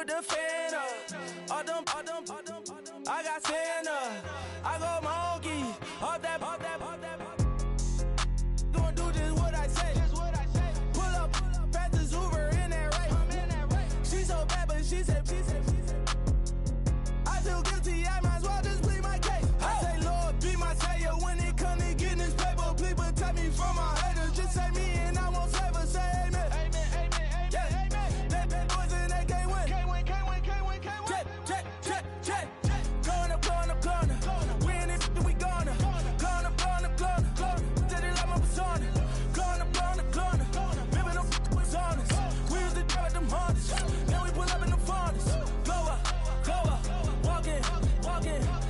with the fan up. I got Santa. I go monkey. Up that. Gonna do just what I say. Pull up, fast as Uber in that race. She so bad, but she said. I feel guilty, I might as well just plead my case. I say, Lord, be my savior when it come to getting this paper. Please protect me from my haters. Just say me and I won't save her. Say amen. Yeah. They bad boys and they can't win. Check. Corner. We in this, we gonna. Corner. Tell they like my persona. Corner. Remember them was honest. We used to drive them hardest. Now we pull up in the furnace. Go up. Walking.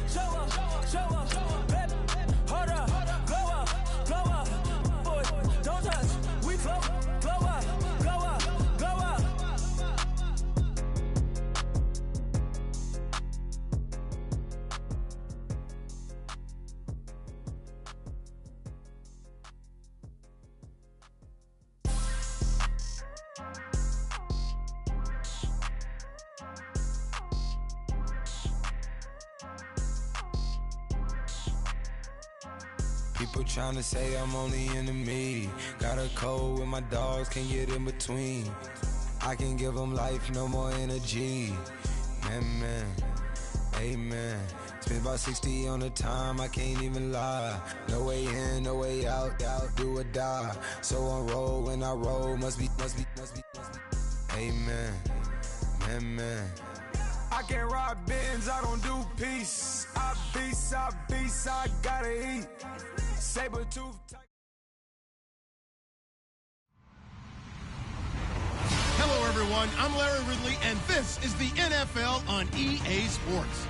Show up. Baby, hold up. Go up. Boy, don't touch. We flow up. People trying to say I'm on the enemy. Got a code with my dogs, can't get in between. I can give them life, no more energy. Man, amen. Spent about 60 on the time, I can't even lie. No way in, no way out, do or die. So on roll, when I roll, must be. Amen, man. I can't ride Benz, I don't do peace. I beast, I gotta eat. Saber tooth. Hello, everyone. I'm Larry Ridley, and this is the NFL on EA Sports.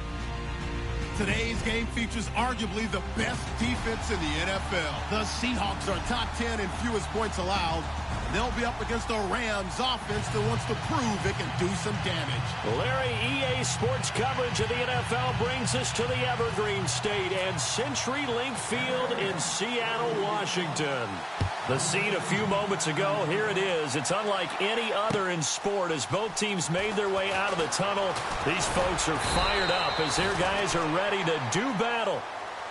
Today's game features arguably the best defense in the NFL. The Seahawks are top 10 in fewest points allowed. They'll be up against a Rams offense that wants to prove it can do some damage. Larry, EA Sports coverage of the NFL brings us to the Evergreen State and CenturyLink Field in Seattle, Washington. The scene a few moments ago, here it is. It's unlike any other in sport as both teams made their way out of the tunnel. These folks are fired up as their guys are ready to do battle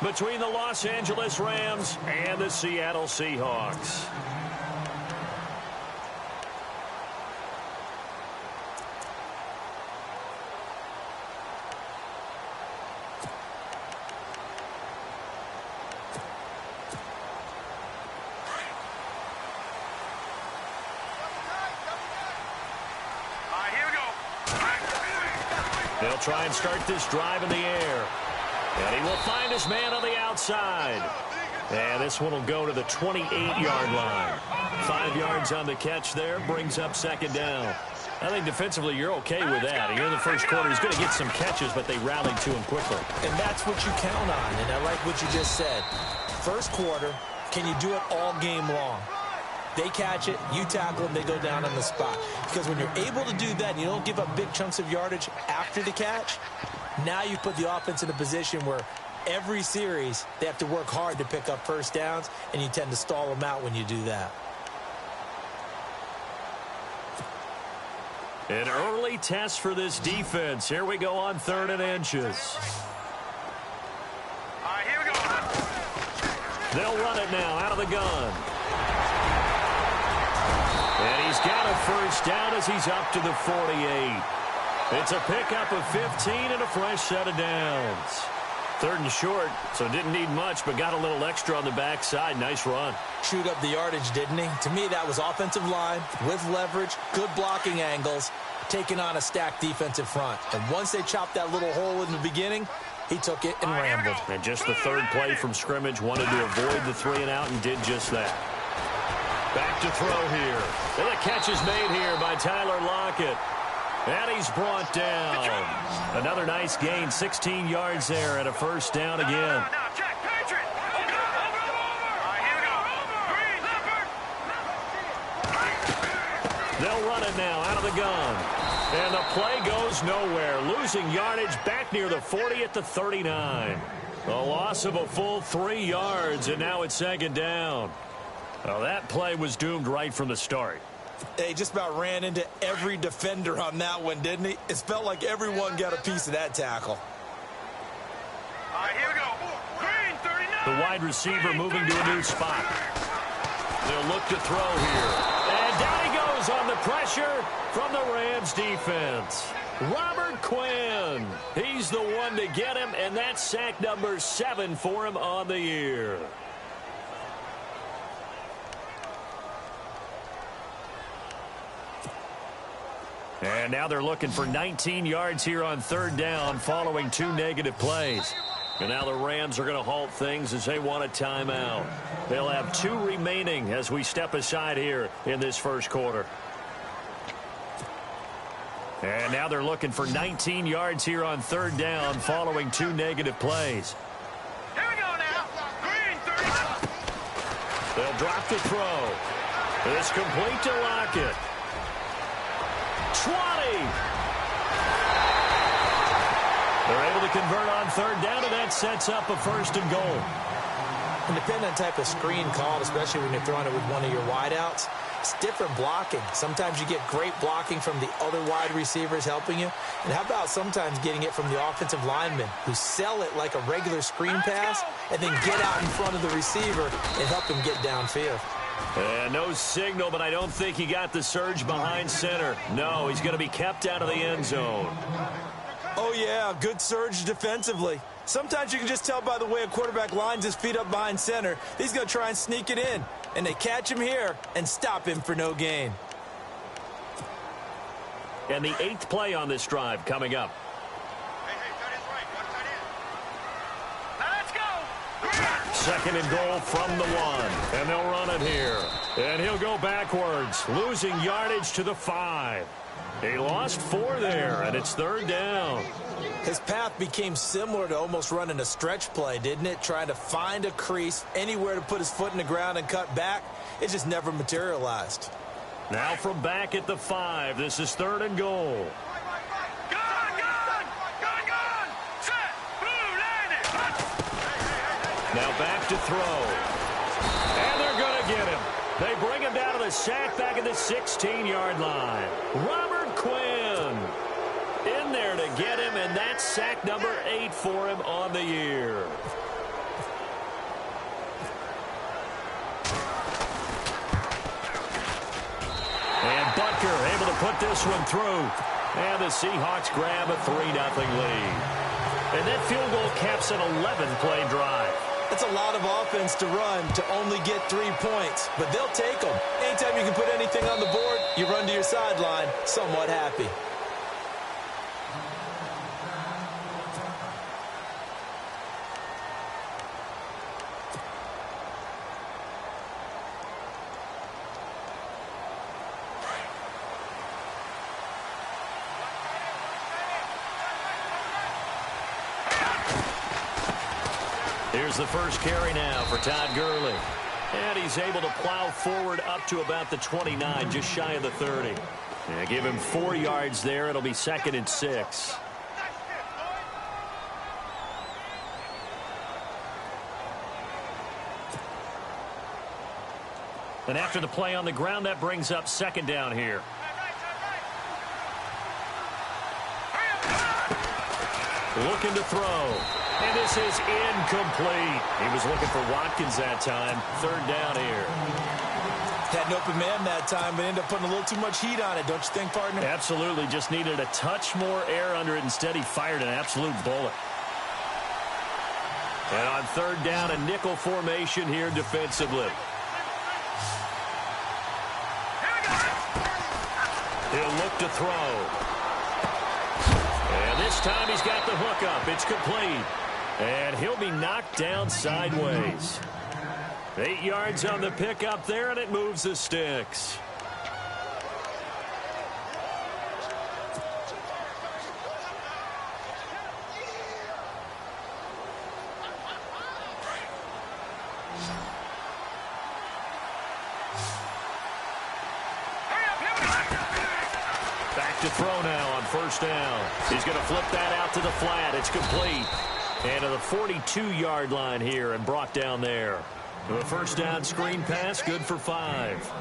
between the Los Angeles Rams and the Seattle Seahawks. They'll try and start this drive in the air. And he will find his man on the outside. And this one will go to the 28-yard line. 5 yards on the catch there, brings up second down. I think defensively you're okay with that. Here in the first quarter, he's going to get some catches, but they rallied to him quickly. And that's what you count on, and I like what you just said. First quarter, can you do it all game long? They catch it, you tackle them, they go down on the spot. Because when you're able to do that and you don't give up big chunks of yardage after the catch, now you put the offense in a position where every series they have to work hard to pick up first downs, and you tend to stall them out when you do that. An early test for this defense. Here we go on 3rd and inches. All right, here we go. They'll run it now out of the gun. And he's got a first down as he's up to the 48. It's a pickup of 15 and a fresh set of downs. 3rd and short, so didn't need much, but got a little extra on the backside. Nice run. Chewed up the yardage, didn't he? To me, that was offensive line with leverage, good blocking angles, taking on a stacked defensive front. And once they chopped that little hole in the beginning, he took it and rambled. And just the 3rd play from scrimmage, wanted to avoid the 3 and out and did just that. Back to throw here. And the catch is made here by Tyler Lockett. And he's brought down. Another nice gain, 16 yards there and a first down again. They'll run it now out of the gun. And the play goes nowhere. Losing yardage back near the 40 at the 39. A loss of a full 3 yards, and now it's second down. Well, that play was doomed right from the start. He just about ran into every defender on that one, didn't he? It felt like everyone got a piece of that tackle. All right, here we go. Green 39. The wide receiver moving to a new spot. They'll look to throw here. And down he goes on the pressure from the Rams defense. Robert Quinn. He's the one to get him, and that's sack number 7 for him on the year. And now they're looking for 19 yards here on third down following 2 negative plays. And now the Rams are going to halt things as they want a timeout. They'll have 2 remaining as we step aside here in this first quarter. And now they're looking for 19 yards here on third down following 2 negative plays. Here we go now. Green 30. They'll drop the throw. It's complete to Lockett. 20. They're able to convert on third down, and that sets up a 1st and goal. And depending on the type of screen called, especially when you're throwing it with one of your wideouts, it's different blocking. Sometimes you get great blocking from the other wide receivers helping you. And how about sometimes getting it from the offensive linemen who sell it like a regular screen pass and then get out in front of the receiver and help him get downfield. And no signal, but I don't think he got the surge behind center. No, he's going to be kept out of the end zone. Oh, yeah, good surge defensively. Sometimes you can just tell by the way a quarterback lines his feet up behind center. He's going to try and sneak it in. And they catch him here and stop him for no gain. And the 8th play on this drive coming up. Second and goal from the 1. And they'll run it here. And he'll go backwards, losing yardage to the 5. He lost 4 there, and it's third down. His path became similar to almost running a stretch play, didn't it? Trying to find a crease, anywhere to put his foot in the ground and cut back. It just never materialized. Now from back at the 5, this is third and goal. Now back to throw. And they're going to get him. They bring him down to the sack back at the 16-yard line. Robert Quinn in there to get him, and that's sack number 8 for him on the year. And Butker able to put this one through. And the Seahawks grab a 3-0 lead. And that field goal caps an 11-play drive. That's a lot of offense to run to only get 3 points, but they'll take them. Anytime you can put anything on the board, you run to your sideline somewhat happy. Here's the first carry now for Todd Gurley. And he's able to plow forward up to about the 29, just shy of the 30. And give him 4 yards there. It'll be 2nd and 6. And after the play on the ground, that brings up 2nd down here. Looking to throw. And this is incomplete. He was looking for Watkins that time. 3rd down here. Had an open man that time, but ended up putting a little too much heat on it, don't you think, partner? Absolutely. Just needed a touch more air under it. Instead, he fired an absolute bullet. And on 3rd down, a nickel formation here defensively. He'll look to throw. And this time he's got the hook up. It's complete. And he'll be knocked down sideways. 8 yards on the pickup there, and it moves the sticks. Back to throw now on 1st down. He's going to flip that out to the flat. It's complete. And to the 42-yard line here and brought down there. The 1st down screen pass, good for 5.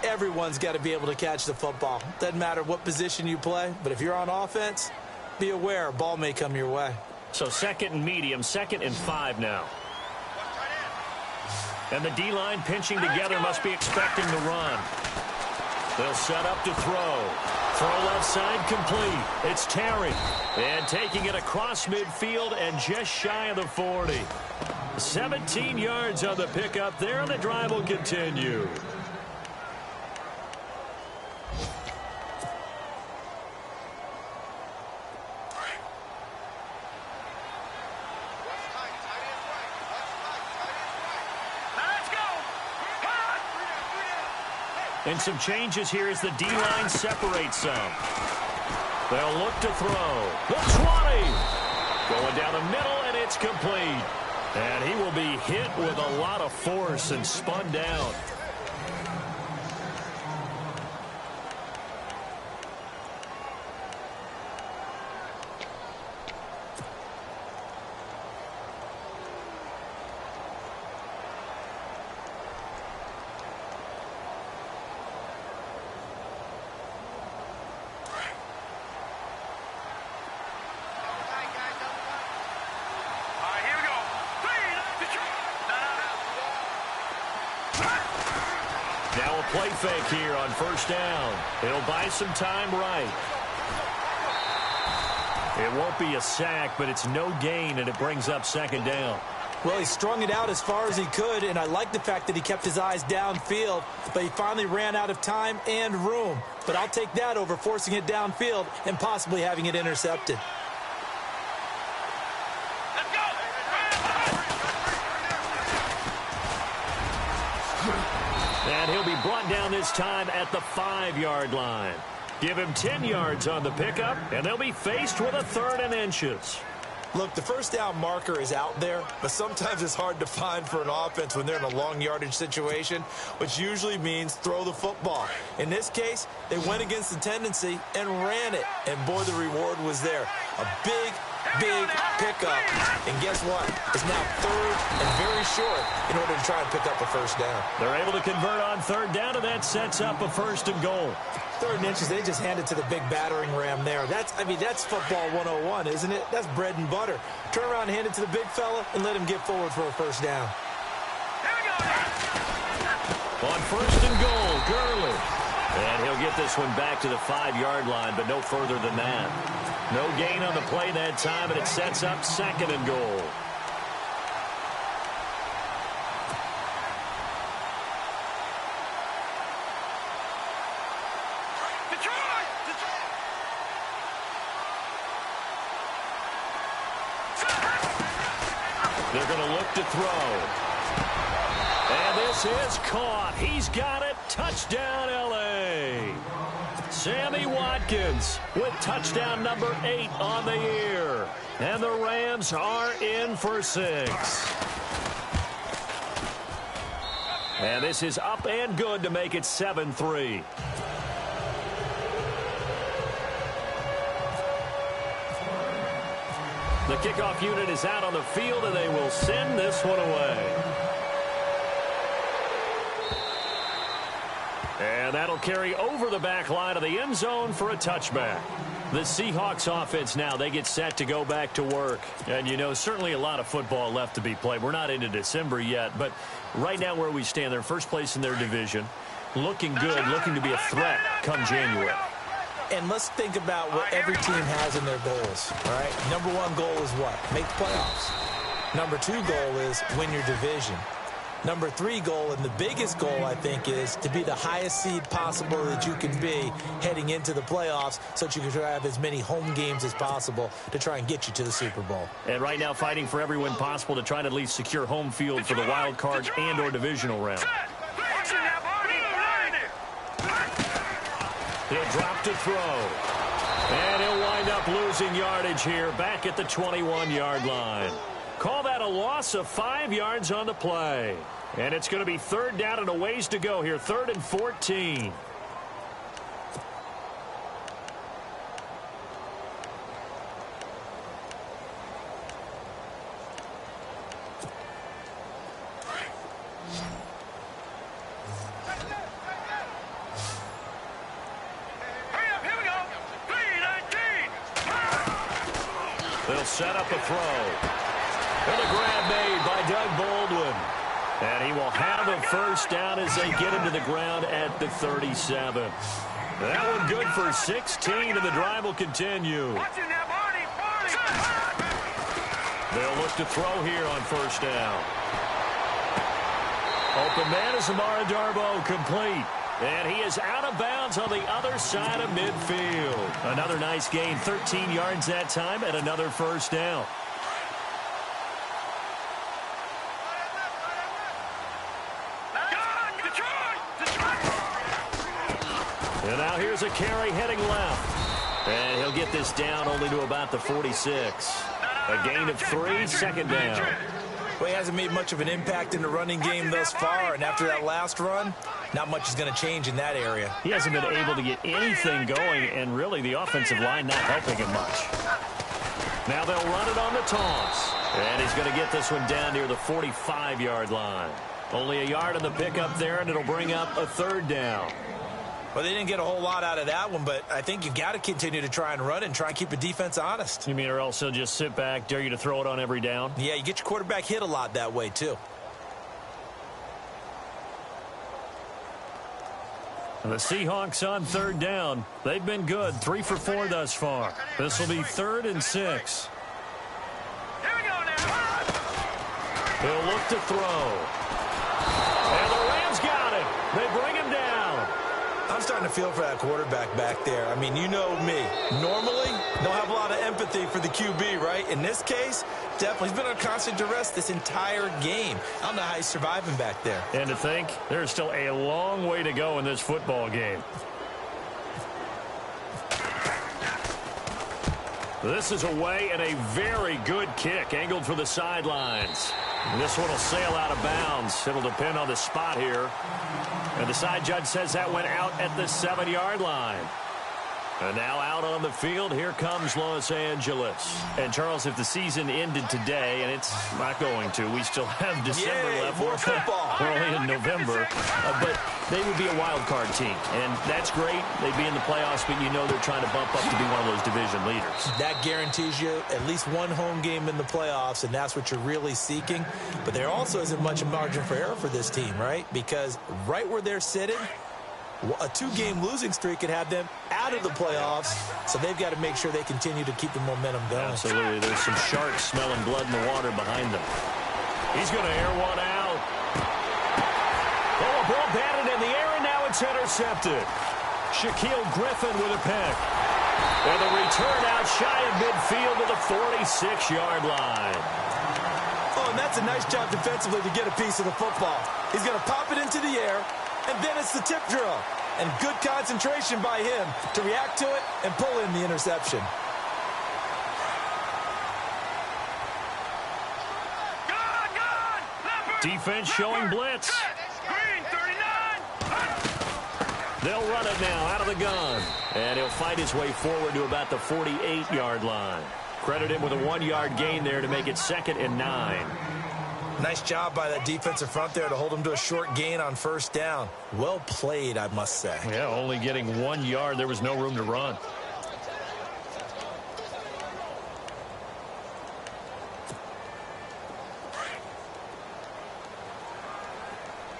everyone's got to be able to catch the football. Doesn't matter what position you play, but if you're on offense, be aware a ball may come your way. So 2nd and medium, 2nd and 5 now. And the D-line pinching together must be expecting the run. They'll set up to throw. Throw left side complete. It's Terry. And taking it across midfield and just shy of the 40. 17 yards on the pickup there, and the drive will continue. And some changes here as the D-line separates some. They'll look to throw. The 20. Going down the middle, and it's complete. And he will be hit with a lot of force and spun down. Now a play fake here on 1st down. It'll buy some time right. It won't be a sack, but it's no gain, and it brings up 2nd down. Well, he strung it out as far as he could, and I like the fact that he kept his eyes downfield, but he finally ran out of time and room. But I'll take that over forcing it downfield and possibly having it intercepted. And he'll be brought down this time at the 5-yard line. Give him 10 yards on the pickup, and they'll be faced with a 3rd and inches. Look, the 1st down marker is out there, but sometimes it's hard to find for an offense when they're in a long yardage situation, which usually means throw the football. In this case, they went against the tendency and ran it, and boy, the reward was there. A big pickup, and guess what? It's now 3rd and very short in order to try and pick up a 1st down. They're able to convert on 3rd down, and that sets up a 1st and goal. 3rd and inches, they just handed to the big battering ram there. That's football 101, isn't it? That's bread and butter. Turn around and hand it to the big fella and let him get forward for a 1st down. On 1st and goal, Gurley. And he'll get this one back to the 5-yard line, but no further than that. No gain on the play that time, and it sets up 2nd and goal. They're going to look to throw. And this is caught. He's got it. Touchdown, L.A. Sammy Watkins with touchdown number 8 on the year. And the Rams are in for 6. And this is up and good to make it 7-3. The kickoff unit is out on the field, and they will send this one away. And that'll carry over the back line of the end zone for a touchback. The Seahawks offense now, they get set to go back to work. And, you know, certainly a lot of football left to be played. We're not into December yet, but right now where we stand, they're first place in their division. Looking good, looking to be a threat come January. And let's think about what every team has in their goals, all right? Number 1 goal is what? Make the playoffs. Number 2 goal is win your division. Number 3 goal, and the biggest goal, I think, is to be the highest seed possible that you can be heading into the playoffs so that you can have as many home games as possible to try and get you to the Super Bowl. And right now fighting for every win possible to try to at least secure home field for the wild card and or divisional round. He'll drop to throw. And he'll wind up losing yardage here back at the 21-yard line. Call that a loss of 5 yards on the play. And it's going to be 3rd down and a ways to go here. 3rd and 14. He'll set up a throw. And a grab made by Doug Baldwin. And he will have a first down as they get him to the ground at the 37. That one good for 16, and the drive will continue. They'll look to throw here on first down. Open man is Amara Darboh, complete. And he is out of bounds on the other side of midfield. Another nice gain, 13 yards that time, and another first down. And now here's a carry heading left. And he'll get this down only to about the 46. A gain of 3, second down. Well, he hasn't made much of an impact in the running game thus far, and after that last run, not much is going to change in that area. He hasn't been able to get anything going, and really the offensive line not helping him much. Now they'll run it on the toss. And he's going to get this one down near the 45-yard line. Only a yard on the pickup there, and it'll bring up a third down. Well, they didn't get a whole lot out of that one, but I think you've got to continue to try and run and try and keep the defense honest. You mean or else he'll just sit back, dare you to throw it on every down? Yeah, you get your quarterback hit a lot that way, too. The Seahawks on third down. They've been good, 3 for 4 thus far. This will be 3rd and 6. Here we go now. He'll look to throw. And the Rams got it. They bring him down. I'm starting to feel for that quarterback back there. I mean, you know me. Normally, don't have a lot of empathy for the QB, right? In this case, definitely. He's been on constant duress this entire game. I don't know how he's surviving back there. And to think, there's still a long way to go in this football game. This is away and a very good kick, angled for the sidelines. This one will sail out of bounds. It'll depend on the spot here. And the side judge says that went out at the 7-yard line. And now out on the field, here comes Los Angeles. And, Charles, if the season ended today, and it's not going to, we still have December left. More football. We're only in November. But they would be a wild card team. And that's great. They'd be in the playoffs, but you know they're trying to bump up to be one of those division leaders. That guarantees you at least one home game in the playoffs, and that's what you're really seeking. But there also isn't much margin for error for this team, right? Because right where they're sitting, a 2-game losing streak could have them out of the playoffs, so they've got to make sure they continue to keep the momentum going. Absolutely. There's some sharks smelling blood in the water behind them. He's going to air one out. Oh, a ball batted in the air, and now it's intercepted. Shaquille Griffin with a pick. And the return out shy of midfield to the 46-yard line. Oh, and that's a nice job defensively to get a piece of the football. He's going to pop it into the air, and then it's the tip drill. And good concentration by him to react to it and pull in the interception. Defense showing blitz. Green, 39. They'll run it now out of the gun. And he'll fight his way forward to about the 48-yard line. Credit him with a 1-yard gain there to make it 2nd and 9. Nice job by that defensive front there to hold him to a short gain on first down. Well played, I must say. Yeah, only getting 1 yard. There was no room to run.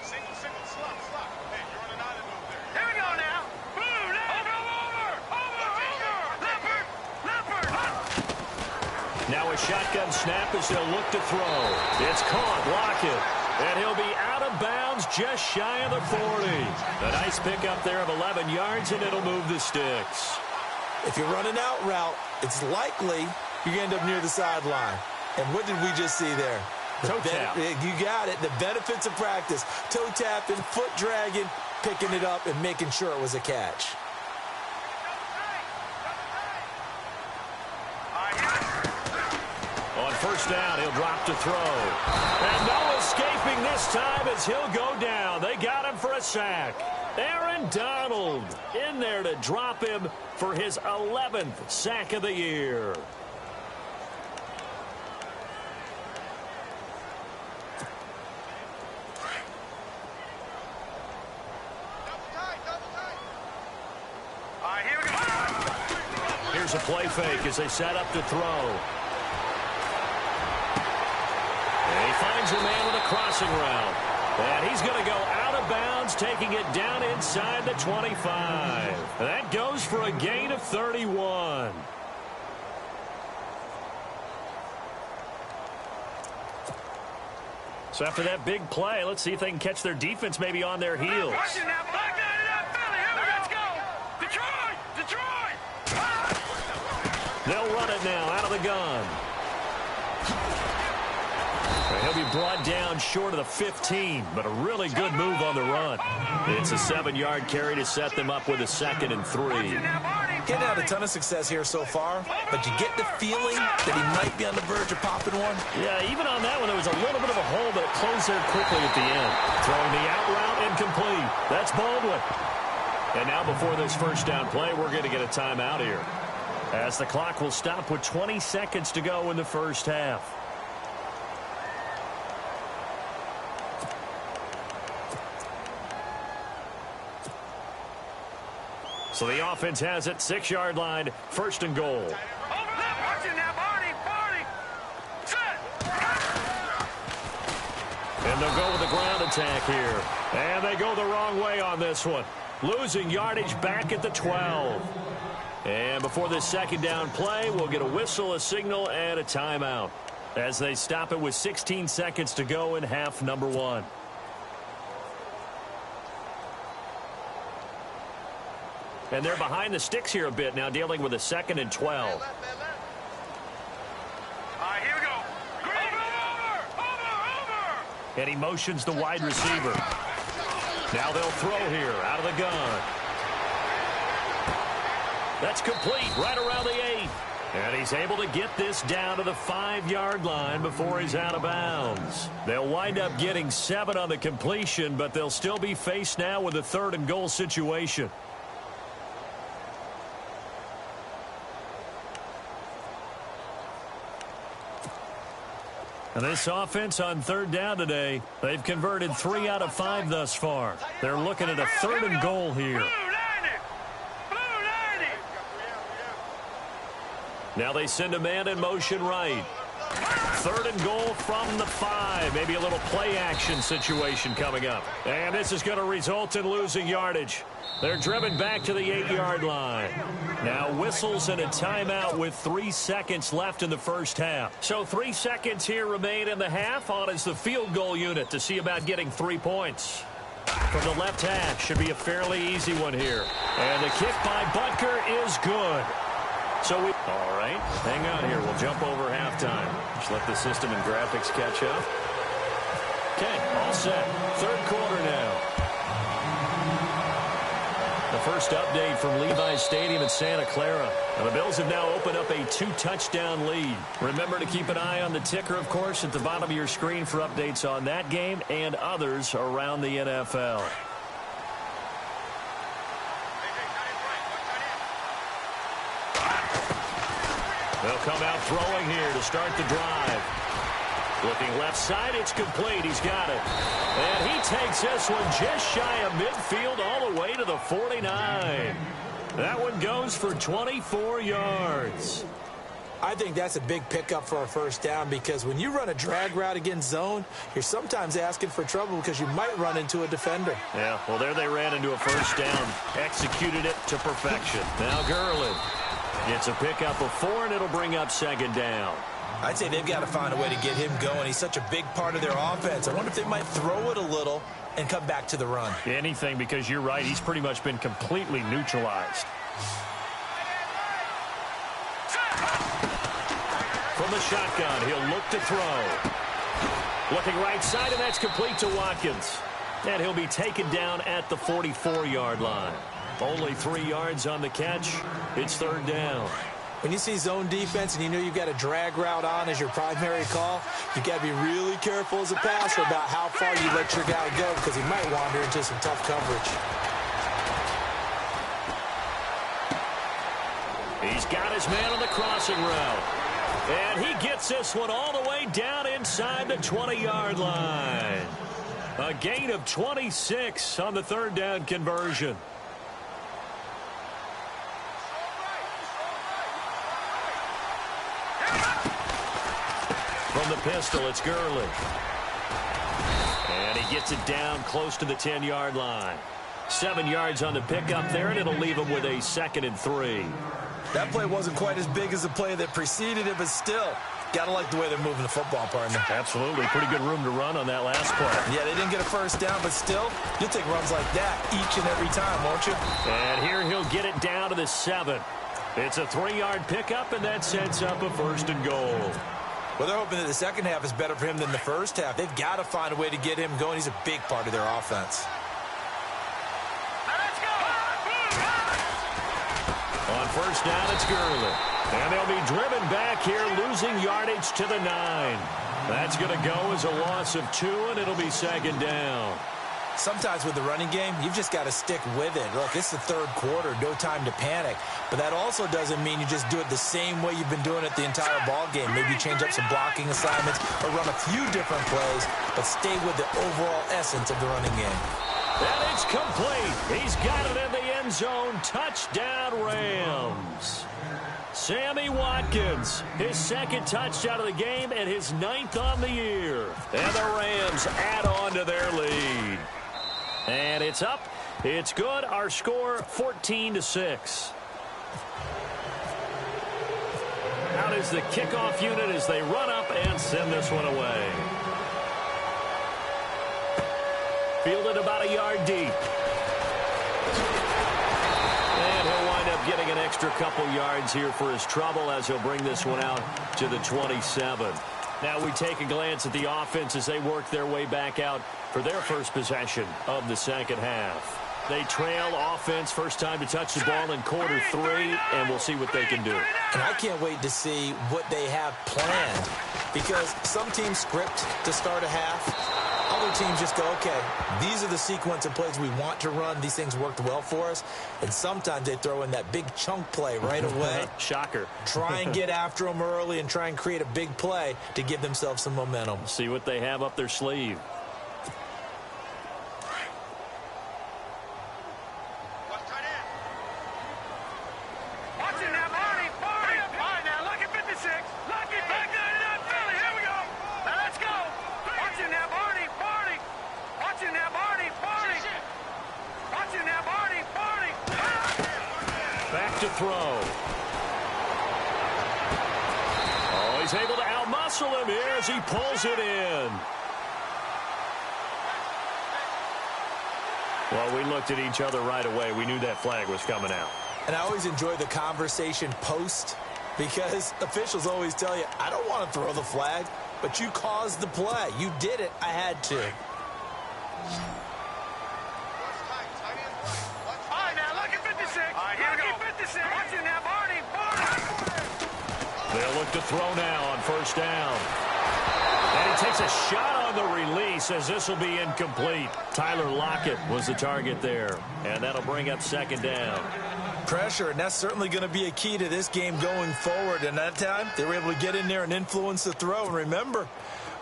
Single, slot. Hey, you're on an island over there. Here we go now. Boom, over. Now a shotgun snap as they'll look to throw. It's caught, Lockett. And he'll be out of bounds just shy of the 40. A nice pickup there of 11 yards, and it'll move the sticks. If you're running out route, it's likely you're going to end up near the sideline. And what did we just see there? Toe tap. You got it. The benefits of practice. Toe tapping, foot dragging, picking it up, and making sure it was a catch. On first down, he'll drop to throw. And no escaping this time as he'll go down. They got him for a sack. Aaron Donald in there to drop him for his 11th sack of the year. All right, here we go. Here's a play fake as they set up to throw. And he finds a man with a crossing route. And he's going to go out of bounds, taking it down inside the 25. That goes for a gain of 31. So after that big play, let's see if they can catch their defense maybe on their heels. They'll run it now out of the gun. He'll be brought down short of the 15, but a really good move on the run. It's a 7-yard carry to set them up with a 2nd and 3. Getting out a ton of success here so far, but you get the feeling that he might be on the verge of popping one. Yeah, even on that one, there was a little bit of a hole, but it closed there quickly at the end. Throwing the out route incomplete. That's Baldwin. And now before this first down play, we're going to get a timeout here, as the clock will stop with 20 seconds to go in the first half. So the offense has it, 6-yard line, 1st and goal. And they'll go with the ground attack here. And they go the wrong way on this one. Losing yardage back at the 12. And before this 2nd down play, we'll get a whistle, a signal, and a timeout, as they stop it with 16 seconds to go in half number 1. And they're behind the sticks here a bit now, dealing with a 2nd and 12. All right, here we go. Over. And he motions the wide receiver. Now they'll throw here out of the gun. That's complete right around the 8. And he's able to get this down to the 5-yard line before he's out of bounds. They'll wind up getting 7 on the completion, but they'll still be faced now with a 3rd and goal situation. And this offense on 3rd down today, they've converted 3 out of 5 thus far. They're looking at a 3rd and goal here. Now they send a man in motion right. 3rd and goal from the 5. Maybe a little play action situation coming up. And this is going to result in losing yardage. They're driven back to the 8-yard line. Now whistles and a timeout with 3 seconds left in the first half. So 3 seconds here remain in the half. On is the field goal unit to see about getting 3 points. From the left hash, should be a fairly easy one here. And the kick by Butker is good. So we, all right, hang on here. We'll jump over halftime. Just let the system and graphics catch up. Okay, all set. 3rd quarter now. The first update from Levi's Stadium in Santa Clara. And the Bills have now opened up a 2-touchdown lead. Remember to keep an eye on the ticker, of course, at the bottom of your screen for updates on that game and others around the NFL. They'll come out throwing here to start the drive. Looking left side, it's complete. He's got it. And he takes this one just shy of midfield all the way to the 49. That one goes for 24 yards. I think that's a big pickup for a first down, because when you run a drag route against zone, you're sometimes asking for trouble because you might run into a defender. Yeah, well, there they ran into a first down. Executed it to perfection. Now Gurley gets a pickup of 4, and it'll bring up 2nd down. I'd say they've got to find a way to get him going. He's such a big part of their offense. I wonder if they might throw it a little and come back to the run. Anything, because you're right. He's pretty much been completely neutralized. From the shotgun, he'll look to throw. Looking right side, and that's complete to Watkins. And he'll be taken down at the 44-yard line. Only 3 yards on the catch. It's 3rd down. When you see zone defense and you know you've got a drag route on as your primary call, you've got to be really careful as a passer about how far you let your guy go, because he might wander into some tough coverage. He's got his man on the crossing route. And he gets this one all the way down inside the 20-yard line. A gain of 26 on the 3rd down conversion. From the pistol, it's Gurley. And he gets it down close to the 10-yard line. 7 yards on the pickup there, and it'll leave him with a 2nd and 3. That play wasn't quite as big as the play that preceded it, but still, got to like the way they're moving the football, partner. Absolutely. Pretty good room to run on that last play. Yeah, they didn't get a first down, but still, you'll take runs like that each and every time, won't you? And here he'll get it down to the 7. It's a 3-yard pickup, and that sets up a 1st and goal. Well, they're hoping that the second half is better for him than the first half. They've got to find a way to get him going. He's a big part of their offense. On first down, it's Gurley. And they'll be driven back here, losing yardage to the 9. That's going to go as a loss of 2, and it'll be 2nd down. Sometimes with the running game, you've just got to stick with it. Look, it's the 3rd quarter, no time to panic. But that also doesn't mean you just do it the same way you've been doing it the entire ball game. Maybe change up some blocking assignments or run a few different plays, but stay with the overall essence of the running game. And it's complete. He's got it in the end zone. Touchdown, Rams. Sammy Watkins, his 2nd touchdown of the game and his 9th on the year. And the Rams add on to their lead. And it's up. It's good. Our score, 14-6. Out is the kickoff unit as they run up and send this one away. Fielded about a yard deep. And he'll wind up getting an extra couple yards here for his trouble as he'll bring this one out to the 27. Now we take a glance at the offense as they work their way back out for their first possession of the second half. They trail offense, first time to touch the ball in quarter 3, and we'll see what they can do. And I can't wait to see what they have planned, because some teams script to start a half. Other teams just go, okay, these are the sequence of plays we want to run. These things worked well for us. And sometimes they throw in that big chunk play right away. Shocker. Try and get after them early and try and create a big play to give themselves some momentum. See what they have up their sleeve. To throw. Oh, he's able to outmuscle him here as he pulls it in. Well, we looked at each other right away. We knew that flag was coming out. And I always enjoy the conversation post, because officials always tell you, I don't want to throw the flag, but you caused the play. You did it. I had to. They'll look to throw now on first down. And he takes a shot on the release as this will be incomplete. Tyler Lockett was the target there. And that'll bring up 2nd down. Pressure, and that's certainly going to be a key to this game going forward. And that time, they were able to get in there and influence the throw. And remember,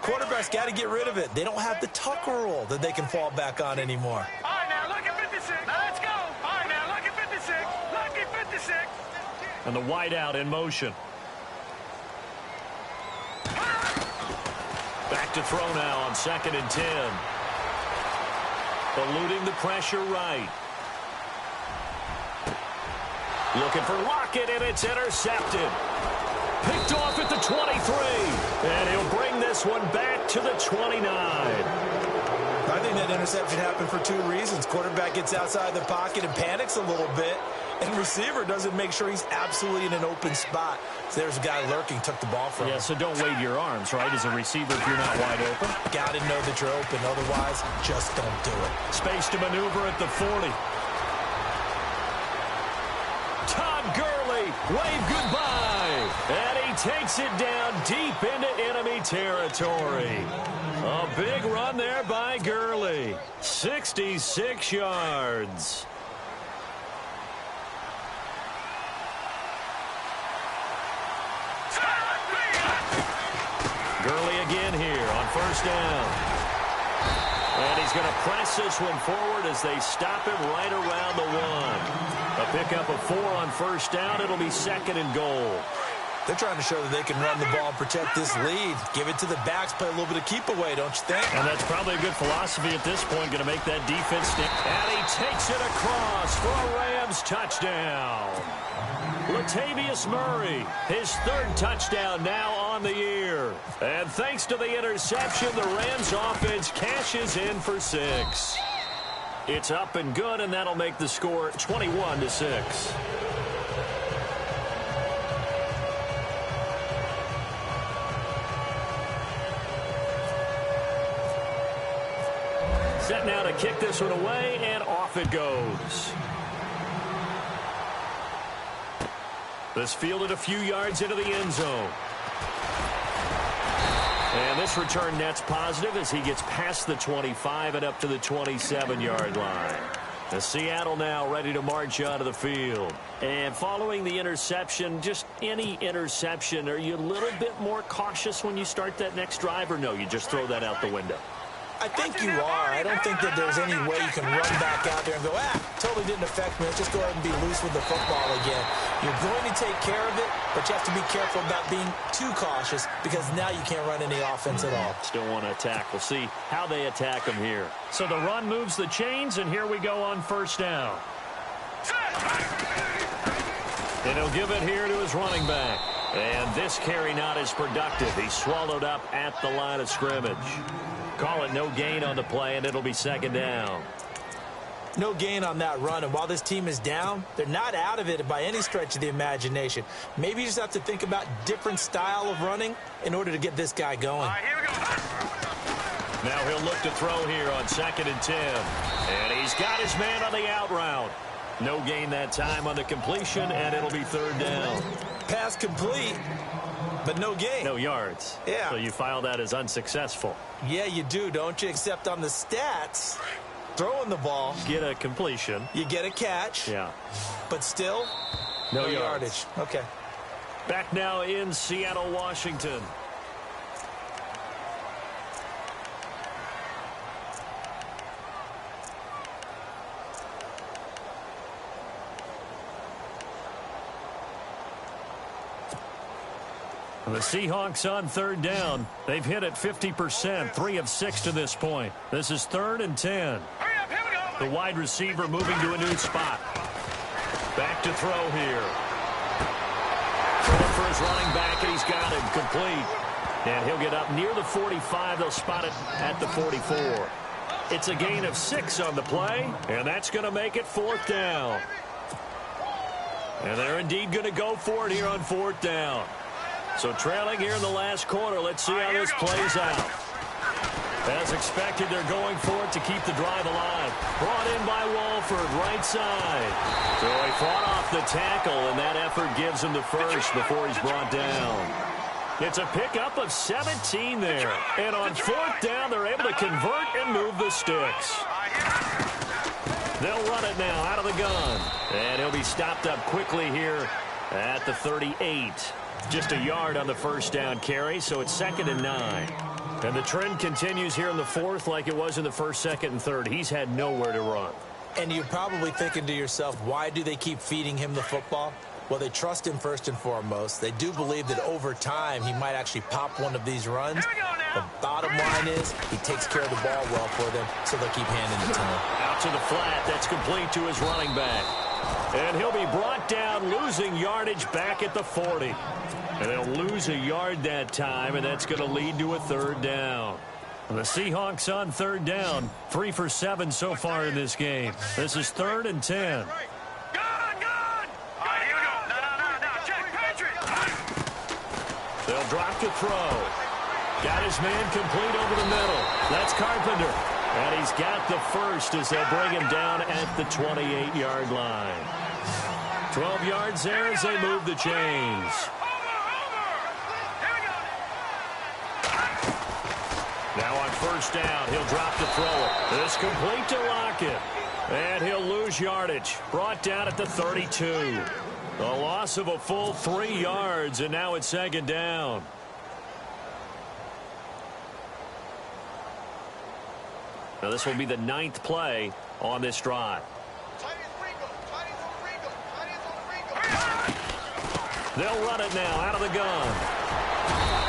quarterbacks got to get rid of it. They don't have the Tucker rule that they can fall back on anymore. All right, now look at 56. Now let's go. All right, now look at 56. Look at 56. And the wideout in motion. Back to throw now on 2nd and 10. Eluding the pressure right. Looking for Lockett, and it's intercepted. Picked off at the 23. And he'll bring this one back to the 29. I think that interception happened for 2 reasons. Quarterback gets outside the pocket and panics a little bit, and receiver doesn't make sure he's absolutely in an open spot. So there's a guy lurking, took the ball from him. Yeah, so don't wave your arms, right, as a receiver if you're not wide open. Got to know that you're open. Otherwise, just don't do it. Space to maneuver at the 40. Todd Gurley, wave goodbye. And he takes it down deep into enemy territory. A big run there by Gurley. 66 yards. Gurley again here on first down. And he's going to press this one forward as they stop him right around the 1. A pickup of 4 on first down. It'll be 2nd and goal. They're trying to show that they can run the ball and protect this lead. Give it to the backs, play a little bit of keep away, don't you think? And that's probably a good philosophy at this point, going to make that defense stick. And he takes it across for a Rams touchdown. Latavius Murray, his third touchdown now on the year. And thanks to the interception, the Rams offense cashes in for 6. It's up and good, and that'll make the score 21-6. Set now to kick this one away, and off it goes. This fielded a few yards into the end zone. And this return net's positive as he gets past the 25 and up to the 27-yard line. The Seattle now ready to march onto the field. And following the interception, just any interception, are you a little bit more cautious when you start that next drive, or no, you just throw that out the window? I think you are. I don't think that there's any way you can run back out there and go, totally didn't affect me. Let's just go ahead and be loose with the football again. You're going to take care of it, but you have to be careful about being too cautious because now you can't run any offense at all. Still want to attack. We'll see how they attack them here. So the run moves the chains, and here we go on first down. And he'll give it here to his running back. And this carry not as productive. He's swallowed up at the line of scrimmage. Call it no gain on the play, and it'll be second down. No gain on that run, and while this team is down, they're not out of it by any stretch of the imagination. Maybe you just have to think about different style of running in order to get this guy going. Here we go. Now he'll look to throw here on 2nd and 10. And he's got his man on the out route. No gain that time on the completion, and it'll be third down. Pass complete, but no gain. No yards. Yeah. So you file that as unsuccessful. Yeah, you do, don't you? Except on the stats, throwing the ball. Get a completion. You get a catch. Yeah. But still, no yardage. Okay. Back now in Seattle, Washington. The Seahawks on third down. They've hit it 50%, 3 of 6 to this point. This is 3rd and 10. Hurry up, here we go. The wide receiver moving to a new spot. Back to throw here. Throwing for his running back, and he's got it complete. And he'll get up near the 45. They'll spot it at the 44. It's a gain of 6 on the play, and that's going to make it 4th down. And they're indeed going to go for it here on 4th down. So trailing here in the last quarter, let's see how this plays out. As expected, they're going for it to keep the drive alive. Brought in by Walford, right side. So he fought off the tackle, and that effort gives him the first before he's brought down. It's a pickup of 17 there. And on 4th down, they're able to convert and move the sticks. They'll run it now out of the gun. And he'll be stopped up quickly here at the 38. Just a yard on the first down carry, so it's 2nd and 9. And the trend continues here in the 4th like it was in the 1st, 2nd, and 3rd. He's had nowhere to run. And you're probably thinking to yourself, why do they keep feeding him the football? Well, they trust him first and foremost. They do believe that over time he might actually pop one of these runs. The bottom line is he takes care of the ball well for them, so they'll keep handing it to him. Out to the flat. That's complete to his running back. And he'll be brought down, losing yardage back at the 40. And they'll lose a yard that time, and that's going to lead to a 3rd down. The Seahawks on 3rd down, 3 for 7 so far in this game. This is 3rd and 10. They'll drop to throw. Got his man complete over the middle. That's Carpenter. And he's got the first as they'll bring him down at the 28-yard line. 12 yards there as they move the chains. Now on first down, he'll drop to throw it. This complete to Lockett. And he'll lose yardage. Brought down at the 32. A loss of a full 3 yards, and now it's 2nd down. Now this will be the 9th play on this drive. They'll run it now out of the gun.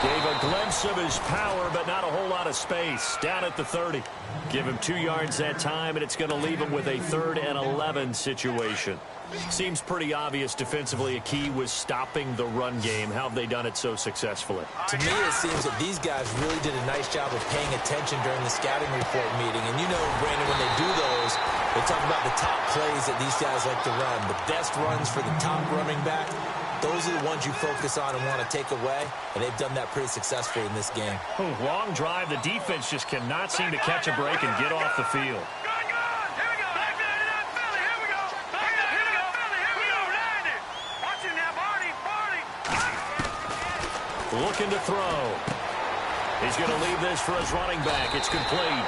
Gave a glimpse of his power, but not a whole lot of space. Down at the 30. Give him 2 yards that time, and it's going to leave him with a 3rd and 11 situation. Seems pretty obvious defensively a key was stopping the run game. How have they done it so successfully? To me, it seems that these guys really did a nice job of paying attention during the scouting report meeting. And you know, Brandon, when they do those, they talk about the top plays that these guys like to run. The best runs for the top running back. Those are the ones you focus on and want to take away, and they've done that pretty successfully in this game. Long drive. The defense just cannot seem to catch a break and get off the field. Looking to throw. He's going to leave this for his running back. It's complete.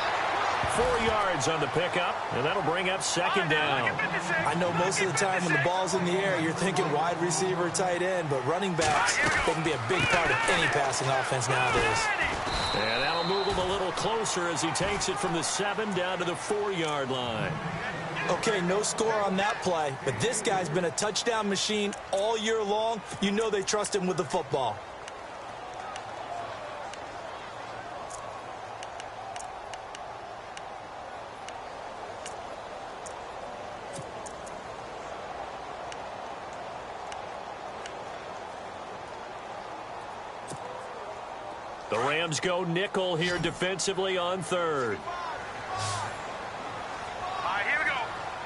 4 yards on the pickup, and that'll bring up 2nd down. I know most of the time when the ball's in the air, you're thinking wide receiver, tight end, but running backs, they can be a big part of any passing offense nowadays. And that'll move him a little closer as he takes it from the 7 down to the 4-yard line. Okay, no score on that play, but this guy's been a touchdown machine all year long. You know they trust him with the football. The Rams go nickel here defensively on 3rd. All right, here we go.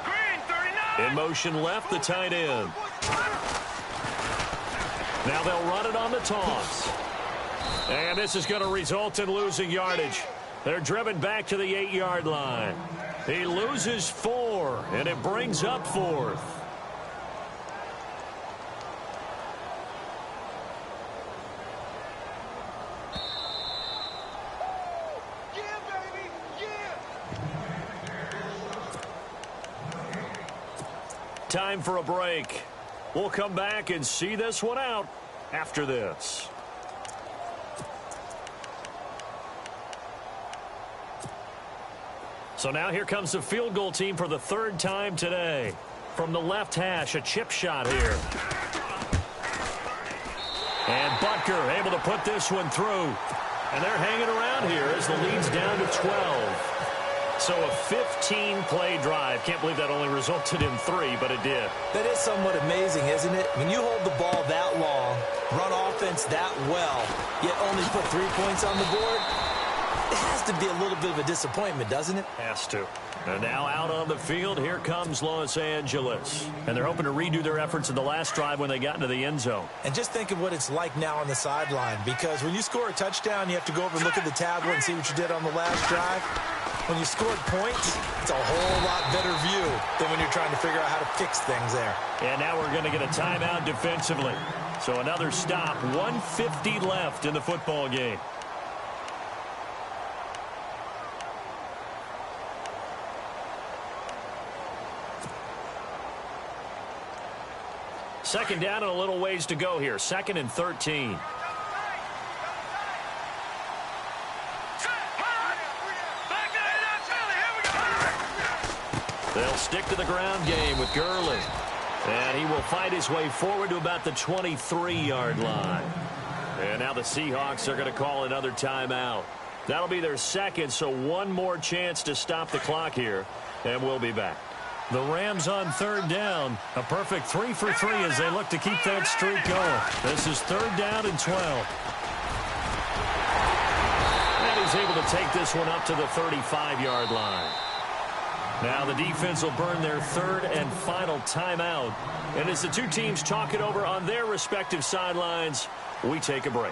Green, 39. In motion left, the tight end. Now they'll run it on the toss. And this is going to result in losing yardage. They're driven back to the 8-yard line. He loses 4, and it brings up 4th. Time for a break. We'll come back and see this one out after this. So now here comes the field goal team for the 3rd time today. From the left hash, a chip shot here. And Butker able to put this one through. And they're hanging around here as the lead's down to 12. So a 15-play drive. Can't believe that only resulted in 3, but it did. That is somewhat amazing, isn't it? When you hold the ball that long, run offense that well, yet only put 3 points on the board, it has to be a little bit of a disappointment, doesn't it? Has to. And now out on the field, here comes Los Angeles. And they're hoping to redo their efforts in the last drive when they got into the end zone. And just think of what it's like now on the sideline, because when you score a touchdown, you have to go over and look at the tablet and see what you did on the last drive. When you scored points, it's a whole lot better view than when you're trying to figure out how to fix things there. And now we're going to get a timeout defensively. So another stop, 1:50 left in the football game. Second down and a little ways to go here. 2nd and 13. They'll stick to the ground game with Gurley. And he will fight his way forward to about the 23-yard line. And now the Seahawks are going to call another timeout. That'll be their 2nd, so one more chance to stop the clock here. And we'll be back. The Rams on 3rd down. A perfect 3 for 3 as they look to keep that streak going. This is 3rd down and 12. And he's able to take this one up to the 35-yard line. Now the defense will burn their 3rd and final timeout. And as the two teams talk it over on their respective sidelines, we take a break.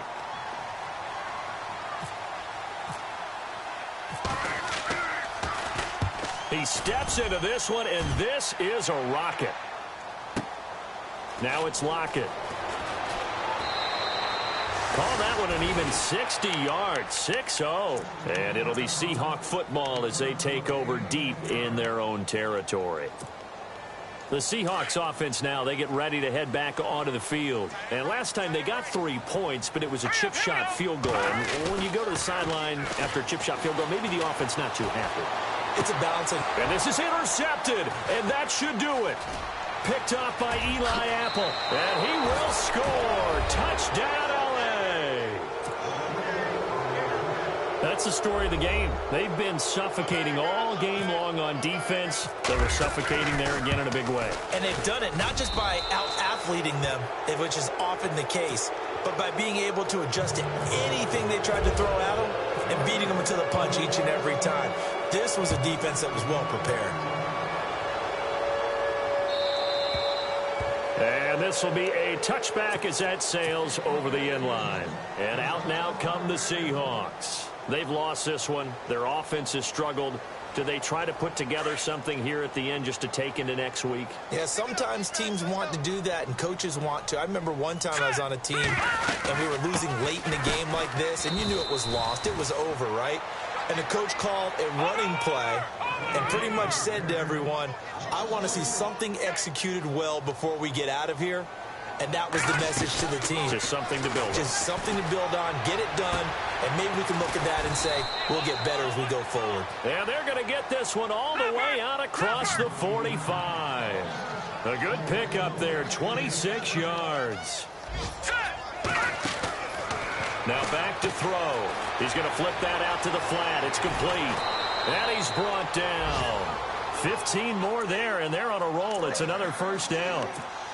He steps into this one, and this is a rocket. Now it's Lockett. Call that one an even 60 yards, 6-0. And it'll be Seahawk football as they take over deep in their own territory. The Seahawks offense now, they get ready to head back onto the field. And last time they got 3 points, but it was a chip shot field goal. And when you go to the sideline after a chip shot field goal, maybe the offense not too happy. It's a balancing. And this is intercepted, and that should do it. picked off by Eli Apple. And he will score. Touchdown, L.A. That's the story of the game. They've been suffocating all game long on defense. They were suffocating there again in a big way. And they've done it not just by out-athleting them, which is often the case, but by being able to adjust to anything they tried to throw at them and beating them to the punch each and every time. This was a defense that was well prepared. And this will be a touchback as that sails over the end line. And out now come the Seahawks. They've lost this one. Their offense has struggled. Do they try to put together something here at the end just to take into next week? Yeah, sometimes teams want to do that and coaches want to. I remember one time I was on a team and we were losing late in a game like this, and you knew it was lost. It was over, right? And the coach called a running play and pretty much said to everyone, I want to see something executed well before we get out of here. And that was the message to the team. Just something to build on. Just something to build on, get it done, and maybe we can look at that and say, we'll get better as we go forward. And they're going to get this one all the way out across the 45. A good pick up there, 26 yards. Now back to throw. He's going to flip that out to the flat. It's complete. And he's brought down. 15 more there, and they're on a roll. It's another first down.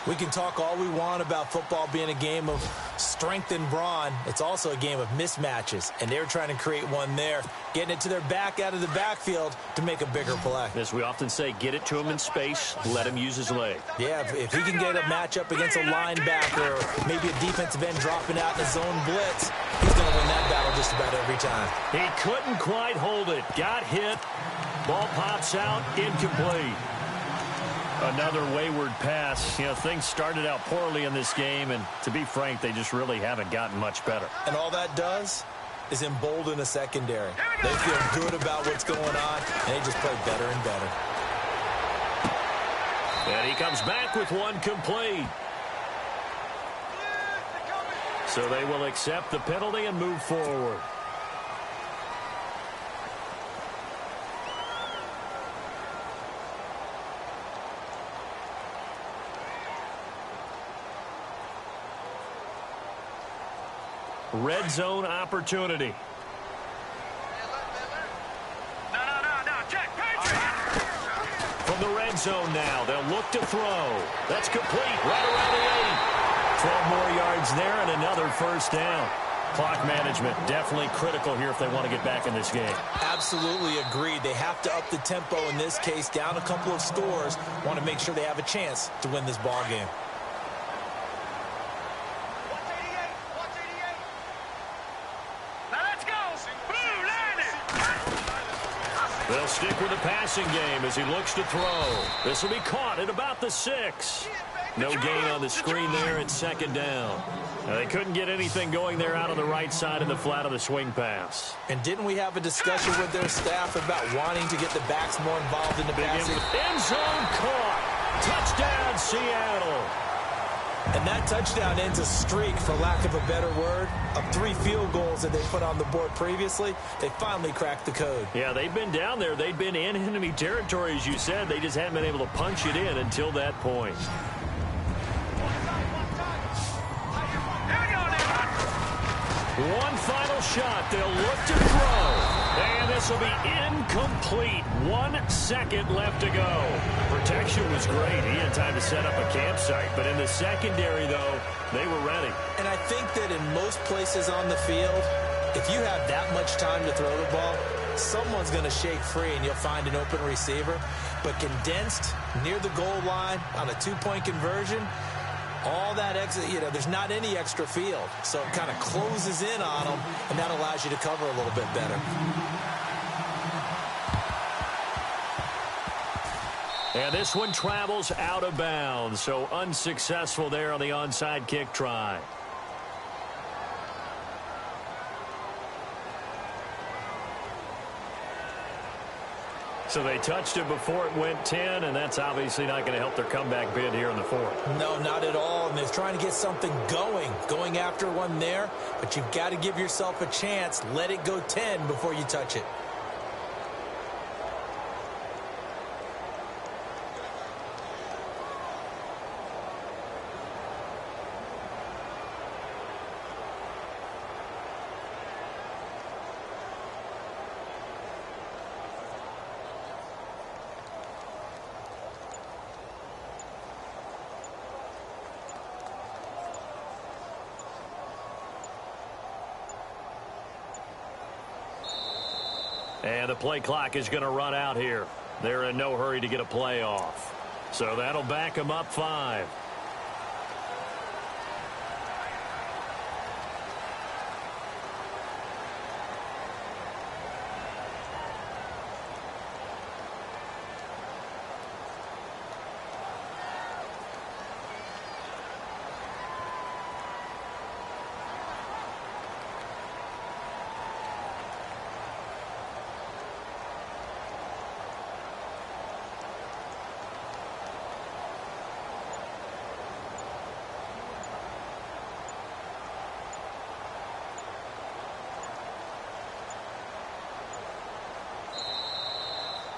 We can talk all we want about football being a game of strength and brawn. It's also a game of mismatches, and they're trying to create one there, getting it to their back out of the backfield to make a bigger play. As we often say, get it to him in space, let him use his leg. Yeah, if he can get a matchup against a linebacker or maybe a defensive end dropping out in a zone blitz, he's going to win that battle just about every time. He couldn't quite hold it. Got hit. Ball pops out, incomplete. Another wayward pass. You know, things started out poorly in this game, and to be frank, they just really haven't gotten much better. And all that does is embolden a secondary. They feel good about what's going on, and they just play better and better. And he comes back with one complete. So they will accept the penalty and move forward. Red zone opportunity. No, check, Patriot! From the red zone now, they'll look to throw. That's complete, right around the 8. 12 more yards there and another first down. Clock management definitely critical here if they want to get back in this game. Absolutely agreed. They have to up the tempo in this case, down a couple of scores. Want to make sure they have a chance to win this ball game. They'll stick with the passing game as he looks to throw. This will be caught at about the 6. No gain on the screen there at second down. They couldn't get anything going there out on the right side of the flat of the swing pass. And didn't we have a discussion with their staff about wanting to get the backs more involved in the passing? End zone caught. Touchdown, Seattle. And that touchdown ends a streak, for lack of a better word, of 3 field goals that they put on the board previously. They finally cracked the code. Yeah, they've been down there. They've been in enemy territory, as you said. They just haven't been able to punch it in until that point. One final shot. They'll look to throw. And this will be incomplete. 1 second left to go. Protection was great. He had time to set up a campsite. But in the secondary, though, they were ready. And I think that in most places on the field, if you have that much time to throw the ball, someone's going to shake free and you'll find an open receiver. But condensed near the goal line on a 2-point conversion, all that exit, there's not any extra field. So it kind of closes in on them, and that allows you to cover a little bit better. And this one travels out of bounds, so unsuccessful there on the onside kick try. So they touched it before it went 10, and that's obviously not going to help their comeback bid here in the 4th. No, not at all. And they're trying to get something going after one there. But you've got to give yourself a chance. Let it go 10 before you touch it. And the play clock is going to run out here. They're in no hurry to get a play off. So that'll back them up 5.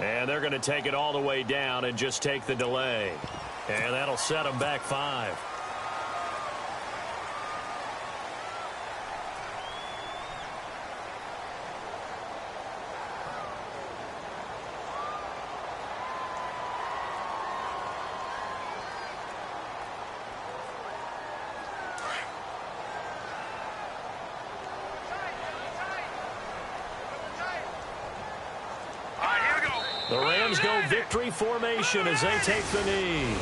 And they're going to take it all the way down and just take the delay. And that'll set them back 5. The Rams go victory formation as they take the knee.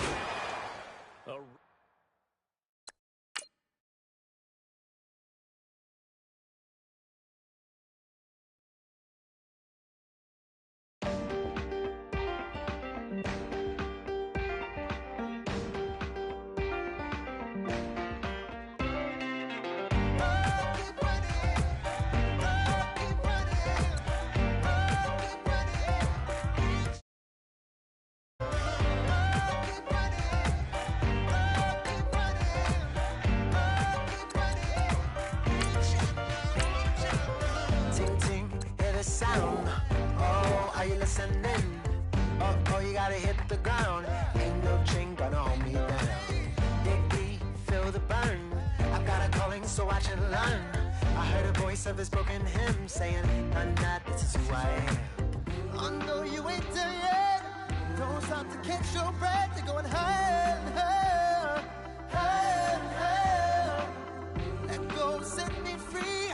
Oh, you gotta hit the ground. Ain't no chain gonna hold me down. Dig deep, feel the burn. I've got a calling, so watch and learn. I heard a voice of his broken hymn saying, none that this is who I am. I know you ain't there yet. Don't stop to catch your breath. You're going higher and higher, higher and higher. Let go, set me free.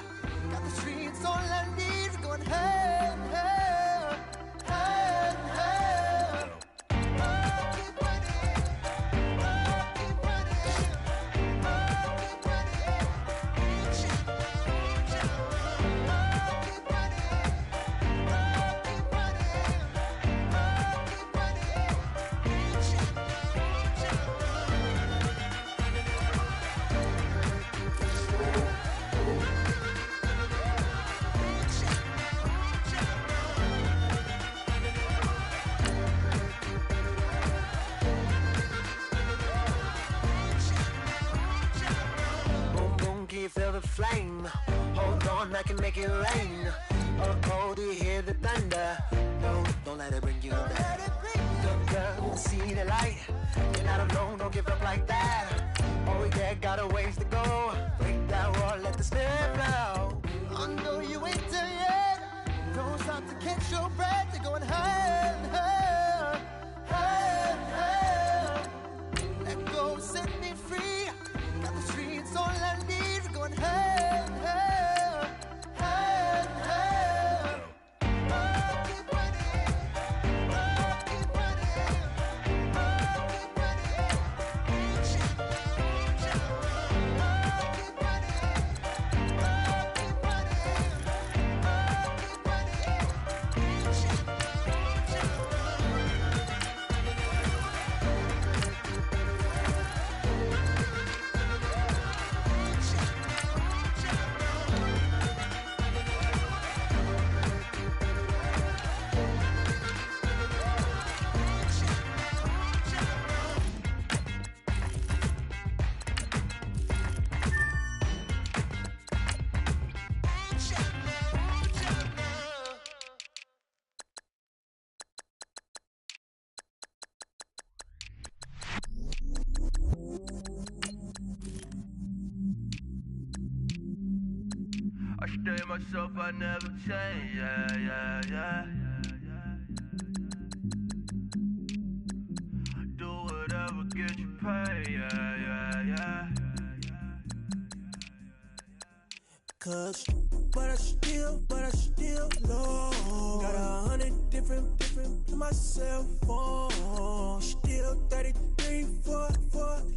Got the streets all I need. Going higher and higher, higher and higher. Feel the flame. Hold on, I can make it rain. Oh, do you hear the thunder? No, don't let it bring you down. Good girl, see the light. You're not alone, don't give up like that. Oh yeah, got a ways to go. Break that wall, let the spirit flow. I know you ain't there yet. Don't stop to catch your breath. You're going higher and higher, higher and higher. Let go, set me free. Got the streets all I need. Going higher, higher, higher, higher. I stay myself, I never change, yeah. Do whatever gets you paid, yeah. 'Cause but I still low. Got 100 different to my cell phone. Still 33 for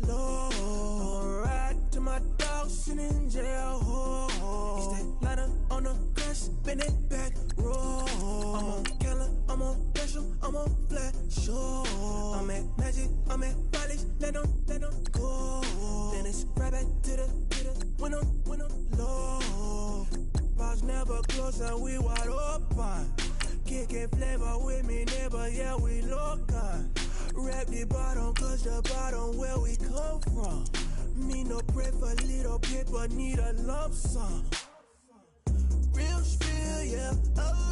low. I'ma ride to my dog sitting in jail. It's that lighter on the grass, spin it back, roll. I'm on Keller, I'm on Bishop, I'm on Flat Shore. I'm at Magic, I'm at Follies, let them go. Then it's right back to the when I'm low. Bars never close and we wide open. Kicking flavor with me, neighbor, yeah, we local. Rap the bottom, cause the bottom where we come from. Me no pray for little paper, need a lump sum. Real spill, yeah, oh.